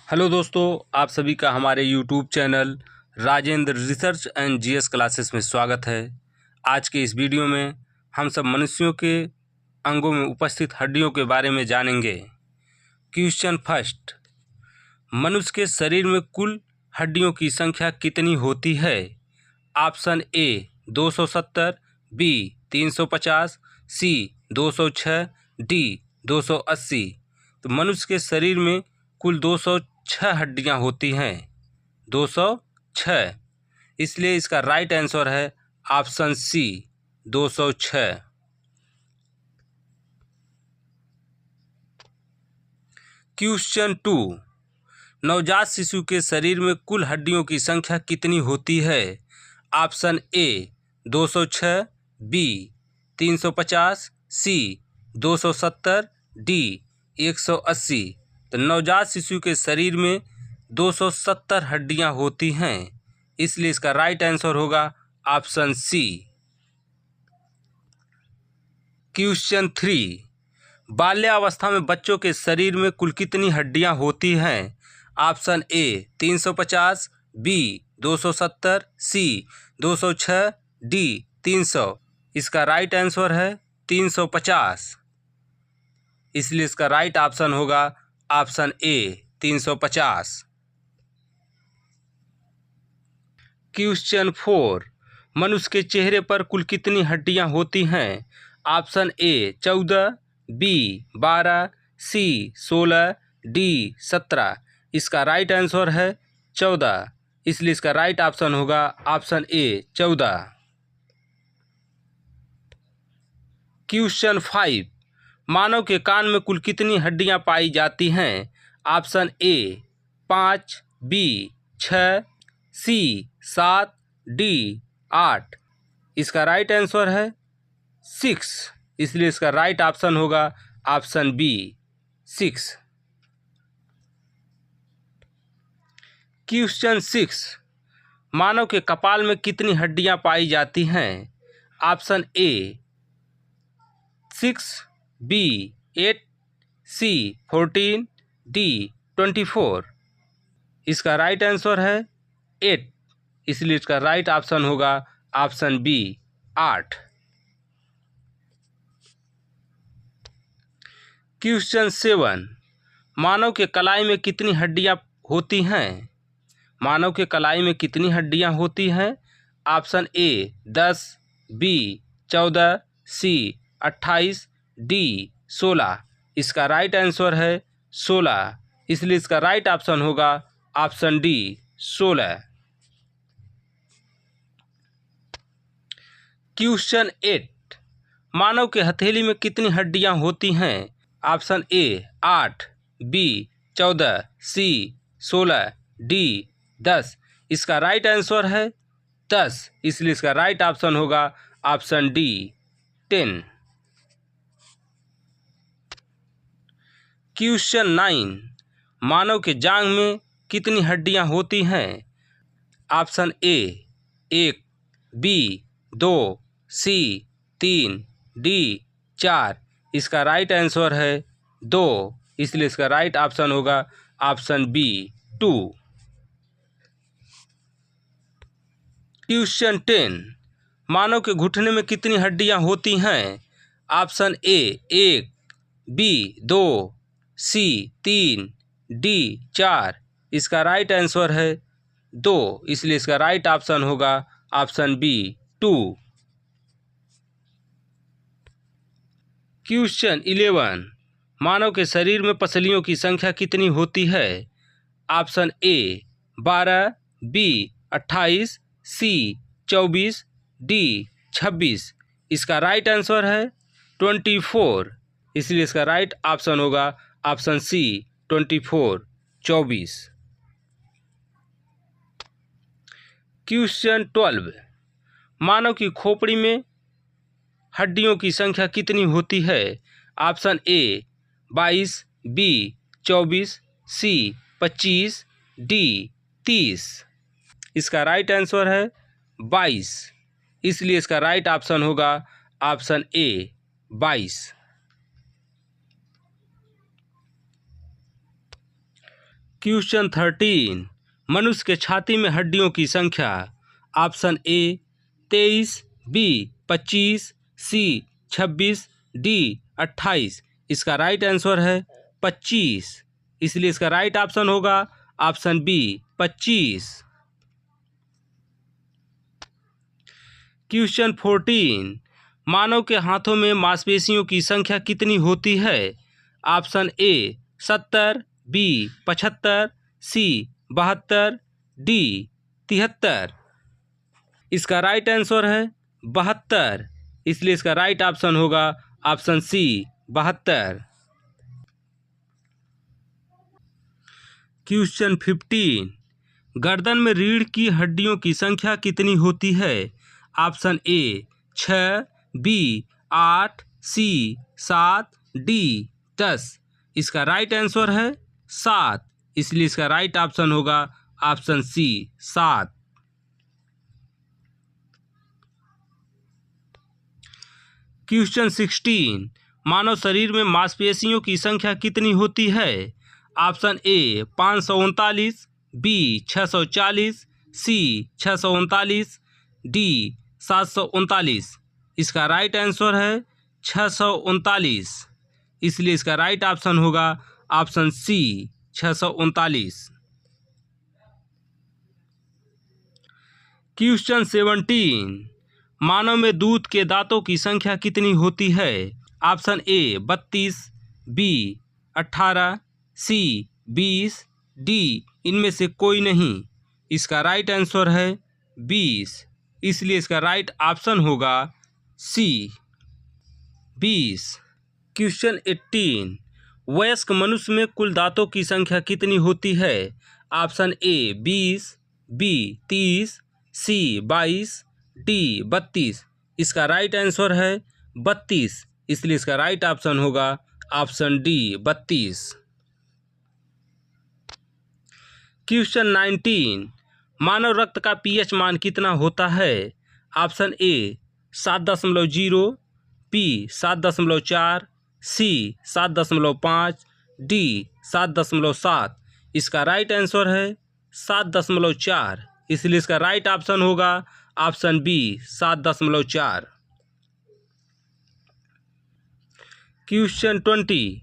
Hello दोस्तों, आप सभी का हमारे YouTube channel Rajendra research and GS classes में स्वागत है। आज के इस वीडियो में हम सब मनुष्यों के अंगों में उपस्थित हड्डियों के बारे में जानेंगे। क्वेश्चन फर्स्ट, मनुष्य के शरीर में कुल हड्डियों की संख्या कितनी होती है? Option A 270, B 350, C 206, D 280। तो मनुष्य के शरीर में कुल 206 हड्डियां होती हैं, 206। इसलिए इसका राइट आंसर है ऑप्शन सी 206। क्वेश्चन 2, नवजात शिशु के शरीर में कुल हड्डियों की संख्या कितनी होती है? Option A 206, B 350, C 270, D 180। तो नवजात शिशु के शरीर में 270 हड्डियां होती हैं, इसलिए इसका राइट आंसर होगा ऑप्शन सी। क्वेश्चन 3, बाल्यावस्था में बच्चों के शरीर में कुल कितनी हड्डियां होती हैं? Option A 350, B 270, C 206, D 300। इसका राइट आंसर है 350, इसलिए इसका राइट ऑप्शन होगा ऑप्शन ए 350। क्वेश्चन 4, मनुष्य के चेहरे पर कुल कितनी हड्डियां होती हैं? Option A 14, B 12, C 16, D 17। इसका राइट आंसर है 14, इसलिए इसका राइट ऑप्शन होगा ऑप्शन ए 14। क्वेश्चन 5, मानव के कान में कुल कितनी हड्डियां पाई जाती हैं? Option A 5, B 6, C 7, D 8। इसका राइट आंसर है 6, इसलिए इसका राइट ऑप्शन होगा ऑप्शन बी 6। क्वेश्चन 6, मानव के कपाल में कितनी हड्डियां पाई जाती हैं? Option A 6, B 8, C 14, D 24। इसका राइट आंसर है 8, इसलिए इसका राइट ऑप्शन होगा ऑप्शन बी 8। क्वेश्चन 7, मानव के कलाई में कितनी हड्डियां होती हैं? मानव के कलाई में कितनी हड्डियां होती हैं? Option A 10, B 14, C 28, D 16। इसका राइट आंसर है 16, इसलिए इसका राइट ऑप्शन होगा ऑप्शन डी 16। क्वेश्चन 8, मानव के हथेली में कितनी हड्डियां होती हैं? Option A 8, B 14, C 16, D 10। इसका राइट आंसर है 10, इसलिए इसका राइट ऑप्शन होगा ऑप्शन डी 10। क्वेश्चन 9, मानव के जांघ में कितनी हड्डियां होती हैं? Option A 1, B 2, C 3, D 4। इसका राइट आंसर है 2, इसलिए इसका राइट ऑप्शन होगा ऑप्शन बी 2। क्वेश्चन 10, मानव के घुटने में कितनी हड्डियां होती हैं? Option A 1, B 2, C 3, D 4। इसका राइट आंसर है 2, इसलिए इसका राइट ऑप्शन होगा ऑप्शन बी 2। क्वेश्चन 11, मानव के शरीर में पसलियों की संख्या कितनी होती है? Option A 12, B 28, C 24, D 26। इसका राइट आंसर है 24, इसलिए इसका राइट ऑप्शन होगा ऑप्शन सी 24, 24। क्वेश्चन 12, मानव की खोपड़ी में हड्डियों की संख्या कितनी होती है? Option A 22, B 24, C 25, D 30। इसका राइट आंसर है 22, इसलिए इसका राइट ऑप्शन होगा ऑप्शन ए 22। क्वेश्चन 13, मनुष्य के छाती में हड्डियों की संख्या। Option A 23, B 25, C 26, D 28। इसका राइट आंसर है 25, इसलिए इसका राइट ऑप्शन होगा ऑप्शन बी 25। क्वेश्चन 14, मानव के हाथों में मांसपेशियों की संख्या कितनी होती है। Option A 70, B 75, C 72, D 73। इसका राइट आंसर है 72, इसलिए इसका राइट ऑप्शन होगा ऑप्शन सी 72। क्वेश्चन 15, गर्दन में रीढ़ की हड्डियों की संख्या कितनी होती है। Option A 6, B 8, C 7, D 10। इसका राइट आंसर है 7, इसलिए इसका राइट ऑप्शन होगा ऑप्शन सी 7। क्वेश्चन 16, मानव शरीर में मांसपेशियों की संख्या कितनी होती है। Option A 539, B 640, C 639, D 739। इसका राइट आंसर है 639, इसलिए इसका राइट ऑप्शन होगा ऑप्शन सी 639। क्वेश्चन 17, मानव में दूध के दांतों की संख्या कितनी होती है। Option A 32, B 18, C 20, D इनमें से कोई नहीं। इसका राइट आंसर है 20, इसलिए इसका राइट ऑप्शन होगा सी 20। क्वेश्चन 18, वयस्क मनुष्य में कुल दांतों की संख्या कितनी होती है। Option A 20, B 30, C 22, D 32। इसका राइट आंसर है 32, इसलिए इसका राइट ऑप्शन होगा ऑप्शन डी 32। क्वेश्चन 19, मानव रक्त का पीएच मान कितना होता है। Option A 7.0, B 7.4, C 7.5, D 7.7। इसका राइट आंसर है 7.4, इसलिए इसका राइट ऑप्शन होगा ऑप्शन बी 7.4। क्वेश्चन 20,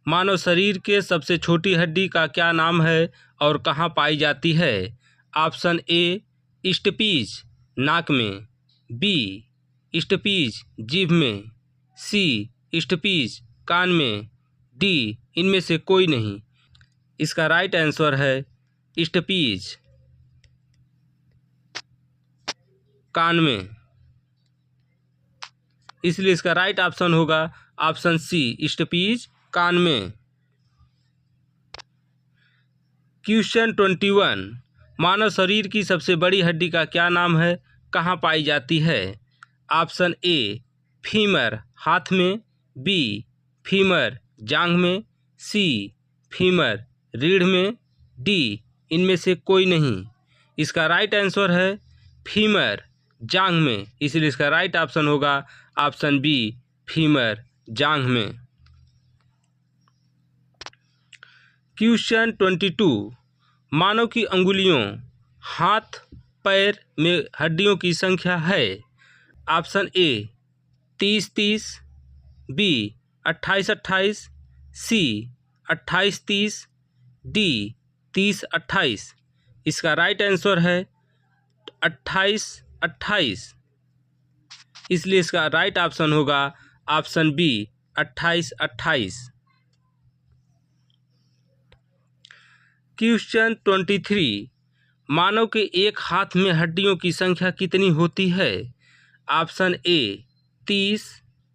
मानव शरीर के सबसे छोटी हड्डी का क्या नाम है और कहाँ पाई जाती है। ऑप्शन ए स्टपीज नाक में, बी स्टपीज जीभ में, सी स्टपीज कान में, डी इनमें से कोई नहीं। इसका राइट आंसर है स्टपीज कान में, इसलिए इसका राइट ऑप्शन होगा ऑप्शन सी स्टपीज कान में। क्वेश्चन 21, मानव शरीर की सबसे बड़ी हड्डी का क्या नाम है, कहाँ पाई जाती है। ऑप्शन ए फीमर हाथ में, बी फीमर जांघ में, सी फीमर रीढ़ में, डी इनमें से कोई नहीं। इसका राइट आंसर है फीमर जांघ में, इसलिए इसका राइट ऑप्शन होगा ऑप्शन बी फीमर जांघ में। क्वेश्चन 22, मानव की अंगुलियों हाथ पैर में हड्डियों की संख्या है। Option A 30-30, B 28-28, C 28-30, D 30-28। इसका राइट आंसर है 28-28, इसलिए इसका राइट ऑप्शन होगा ऑप्शन बी 28-28। क्वेश्चन 23, मानव के एक हाथ में हड्डियों की संख्या कितनी होती है। Option A 30,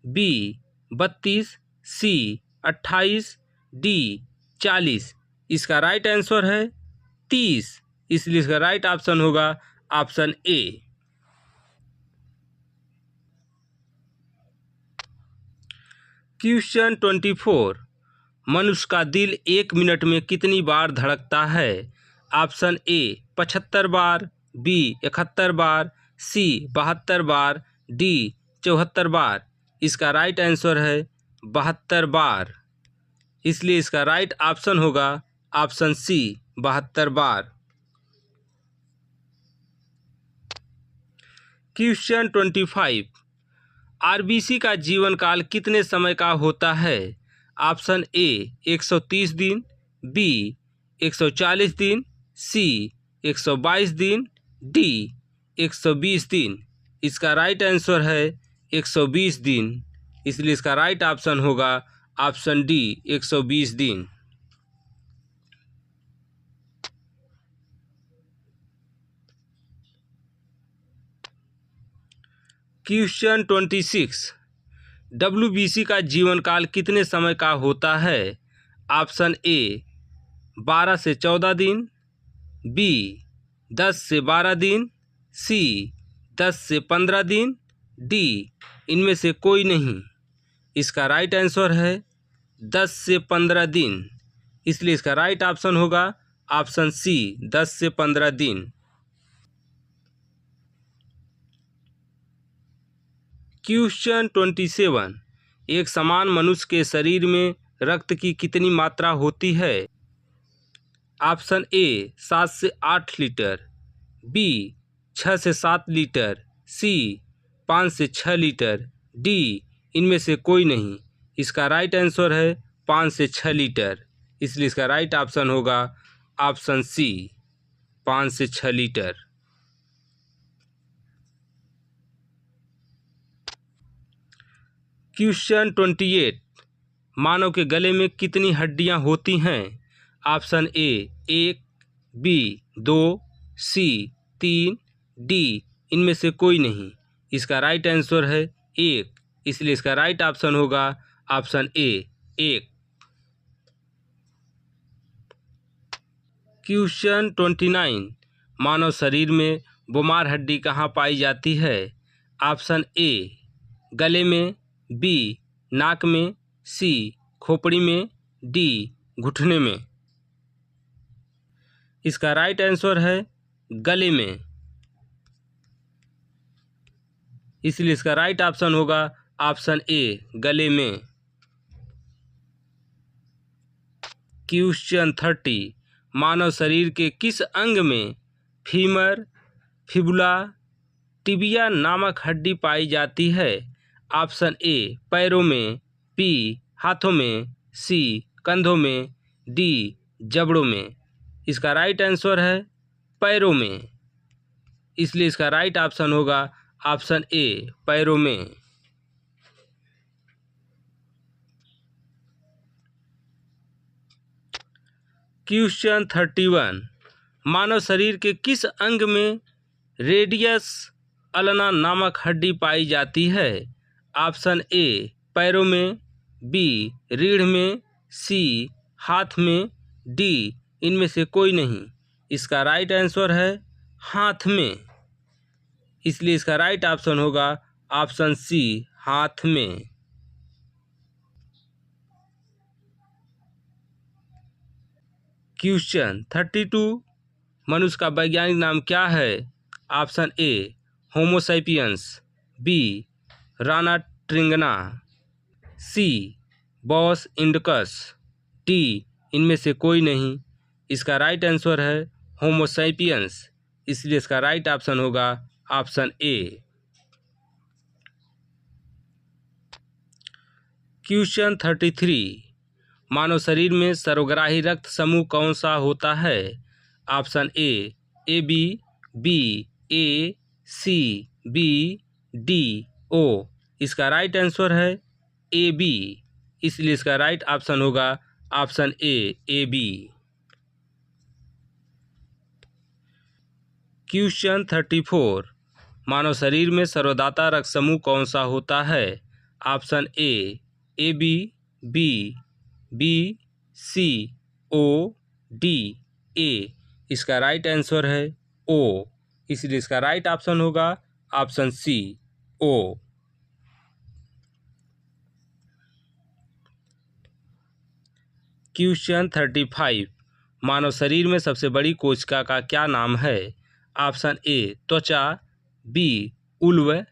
B 32, C 28, D 40। इसका राइट आंसर है 30, इसलिए इसका राइट ऑप्शन होगा ऑप्शन ए। क्वेश्चन 24, मनुष्य का दिल 1 मिनट में कितनी बार धड़कता है। ऑप्शन ए 75 बार, बी 71 बार, सी 72 बार, डी 74 बार। इसका राइट आंसर है 72 बार, इसलिए इसका राइट ऑप्शन होगा ऑप्शन सी 72 बार। क्वेश्चन 25, आरबीसी का जीवन काल कितने समय का होता है? ऑप्शन ए 130 दिन, बी 140 दिन, सी 122 दिन, डी 120 दिन। इसका राइट आंसर है 120 दिन, इसलिए इसका राइट ऑप्शन होगा ऑप्शन डी 120 दिन। क्वेश्चन 26, डब्ल्यूबीसी का जीवन काल कितने समय का होता है? ऑप्शन ए 12 से 14 दिन, बी 10 से 12 दिन, सी 10 से 15 दिन, डी इनमें से कोई नहीं। इसका राइट आंसर है 10 से 15 दिन, इसलिए इसका राइट ऑप्शन होगा ऑप्शन सी 10 से 15 दिन। क्वेश्चन 27, एक समान मनुष्य के शरीर में रक्त की कितनी मात्रा होती है? ऑप्शन ए 7 से 8 लीटर, बी 6 से 7 लीटर, सी 5 से 6 लीटर, डी इनमें से कोई नहीं। इसका राइट आंसर है 5 से 6 लीटर, इसलिए इसका राइट ऑप्शन होगा ऑप्शन सी 5 से 6 लीटर। क्वेश्चन 28, मानव के गले में कितनी हड्डियां होती हैं? Option A 1, B 2, C 3, D इनमें से कोई नहीं। इसका राइट आंसर है 1, इसलिए इसका राइट ऑप्शन होगा ऑप्शन ए 1। क्वेश्चन 29, मानव शरीर में बोमार हड्डी कहाँ पाई जाती है? ऑप्शन ए गले में, बी नाक में, सी खोपड़ी में, डी घुटने में। इसका राइट आंसर है गले में, इसलिए इसका राइट ऑप्शन होगा ऑप्शन ए गले में। क्वेश्चन 30, मानव शरीर के किस अंग में फीमर, फिबुला, टिबिया नामक हड्डी पाई जाती है? ऑप्शन ए पैरों में, बी हाथों में, सी कंधों में, डी जबड़ों में। इसका राइट आंसर है पैरों में, इसलिए इसका राइट ऑप्शन होगा ऑप्शन ए पैरों में। क्वेश्चन 31, मानव शरीर के किस अंग में रेडियस अल्ना नामक हड्डी पाई जाती है? ऑप्शन ए पैरों में, बी रीढ़ में, सी हाथ में, डी इनमें से कोई नहीं। इसका राइट आंसर है हाथ में, इसलिए इसका राइट ऑप्शन होगा ऑप्शन सी हाथ में। क्वेश्चन 32, मनुष्य का वैज्ञानिक नाम क्या है? Option A homo sapiens, B rana ट्रिंगना, सी बॉस इंडकस, डी इनमें से कोई नहीं। इसका राइट आंसर है होमोसैपियंस, इसलिए इसका राइट ऑप्शन होगा ऑप्शन ए। क्वेश्चन 33, मानव शरीर में सर्वग्राही रक्त समूह कौन सा होता है? Option A B, B A, C B, D O. इसका राइट आंसर है ए बी, इसलिए इसका राइट ऑप्शन होगा ऑप्शन ए बी। क्वेश्चन 34, मानव शरीर में सर्वदाता रक्त समूह कौन सा होता है? Option A B, B C O, D A. इसका राइट आंसर है ओ, इसलिए इसका राइट ऑप्शन होगा ऑप्शन सी ओ। क्वेश्चन 35, मानव शरीर में सबसे बड़ी कोशिका का क्या नाम है? ऑप्शन ए त्वचा, बी उल्व,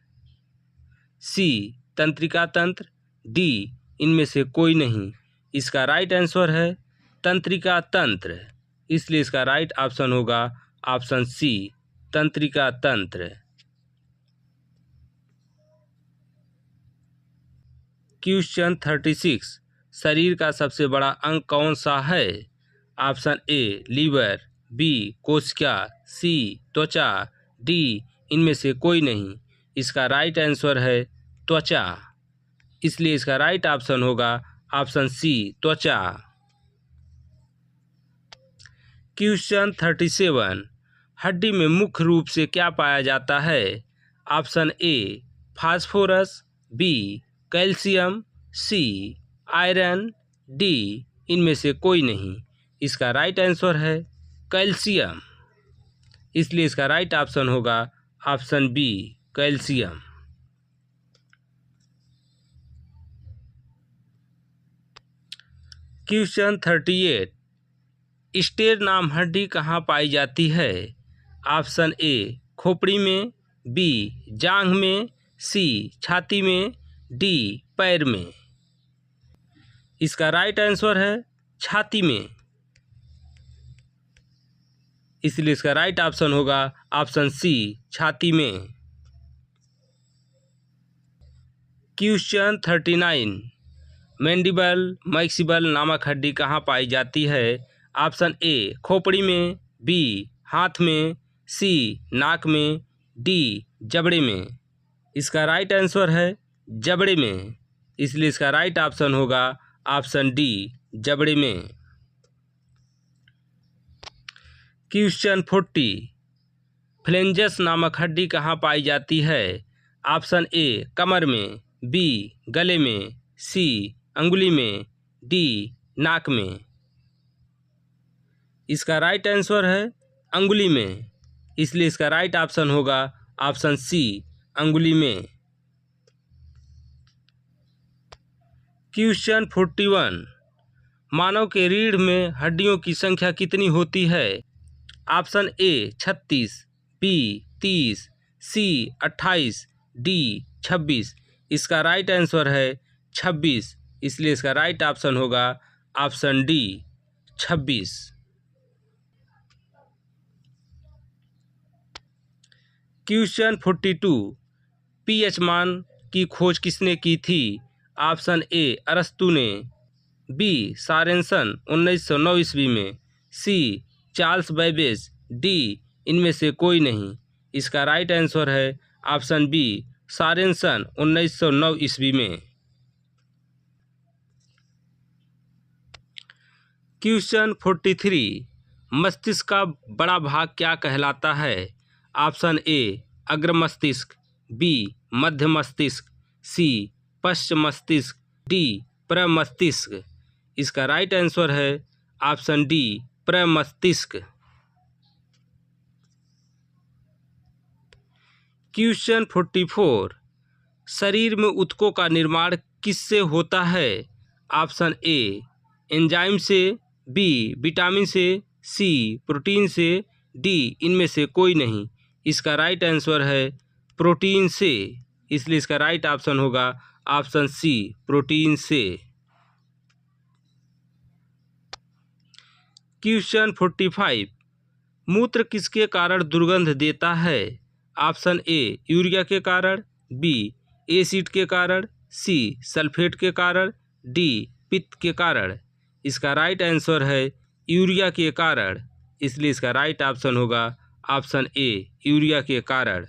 सी तंत्रिका तंत्र, डी इनमें से कोई नहीं। इसका राइट आंसर है तंत्रिका तंत्र, इसलिए इसका राइट ऑप्शन होगा ऑप्शन सी, तंत्रिका तंत्र। क्वेश्चन 36, शरीर का सबसे बड़ा अंग कौन सा है? ऑप्शन ए लीवर, बी कोशिका, सी त्वचा, डी इनमें से कोई नहीं। इसका राइट आंसर है त्वचा, इसलिए इसका राइट ऑप्शन होगा ऑप्शन सी, त्वचा। क्वेश्चन 37, हड्डी में मुख्य रूप से क्या पाया जाता है? Option A phosphorus, B calcium, C iron, D इनमें से कोई नहीं। इसका राइट आंसर है कैल्शियम, इसलिए इसका राइट ऑप्शन होगा ऑप्शन बी, कैल्शियम। क्वेश्चन 38, स्टेर नाम हड्डी कहाँ पाई जाती है? ऑप्शन ए खोपड़ी में, बी जांघ में, सी छाती में, डी पैर में। इसका राइट आंसर है छाती में, इसलिए इसका राइट ऑप्शन होगा ऑप्शन सी, छाती में। क्वेश्चन 39, मैंडिबल मैक्सिबल नामक हड्डी कहाँ पाई जाती है? ऑप्शन ए खोपड़ी में, बी हाथ में, सी नाक में, डी जबड़े में। इसका राइट आंसर है जबड़े में, इसलिए इसका राइट ऑप्शन होगा ऑप्शन डी, जबड़े में। क्वेश्चन 40, फ्लेंजस नामक हड्डी कहाँ पाई जाती है? ऑप्शन ए कमर में, बी गले में, सी अंगुली में, डी नाक में। इसका राइट आंसर है अंगुली में, इसलिए इसका राइट ऑप्शन होगा ऑप्शन सी, अंगुली में। क्वेश्चन 41, मानव के रीढ़ में हड्डियों की संख्या कितनी होती है? Option A 36, B 30, C 28, D 26। इसका राइट आंसर है 26, इसलिए इसका राइट ऑप्शन होगा ऑप्शन डी, 26। क्वेश्चन 42, पीएच मान की खोज किसने की थी? ऑप्शन ए अरस्तु ने, बी सारेंसन 1909 ईस्वी में, सी चार्ल्स बैबेज, डी इनमें से कोई नहीं। इसका राइट आंसर है ऑप्शन बी, सारेंसन 1909 ईस्वी में। क्वेश्चन 43, मस्तिष्क का बड़ा भाग क्या कहलाता है? ऑप्शन ए अग्र मस्तिष्क, बी मध्य मस्तिष्क, सी पश्च मस्तिष्क, डी प्रमस्तिष्क। इसका राइट आंसर है ऑप्शन डी, प्रमस्तिष्क। क्वेश्चन 44, शरीर में ऊतकों का निर्माण किससे होता है? ऑप्शन ए एंजाइम से, बी विटामिन से, सी प्रोटीन से, डी इनमें से कोई नहीं। इसका राइट आंसर है प्रोटीन से, इसलिए इसका राइट ऑप्शन होगा ऑप्शन सी, प्रोटीन से। क्वेश्चन 45, मूत्र किसके कारण दुर्गंध देता है? ऑप्शन ए यूरिया के कारण, बी एसिड के कारण, सी सल्फेट के कारण, डी पित्त के कारण। इसका राइट आंसर है यूरिया के कारण, इसलिए इसका राइट ऑप्शन होगा ऑप्शन ए, यूरिया के कारण।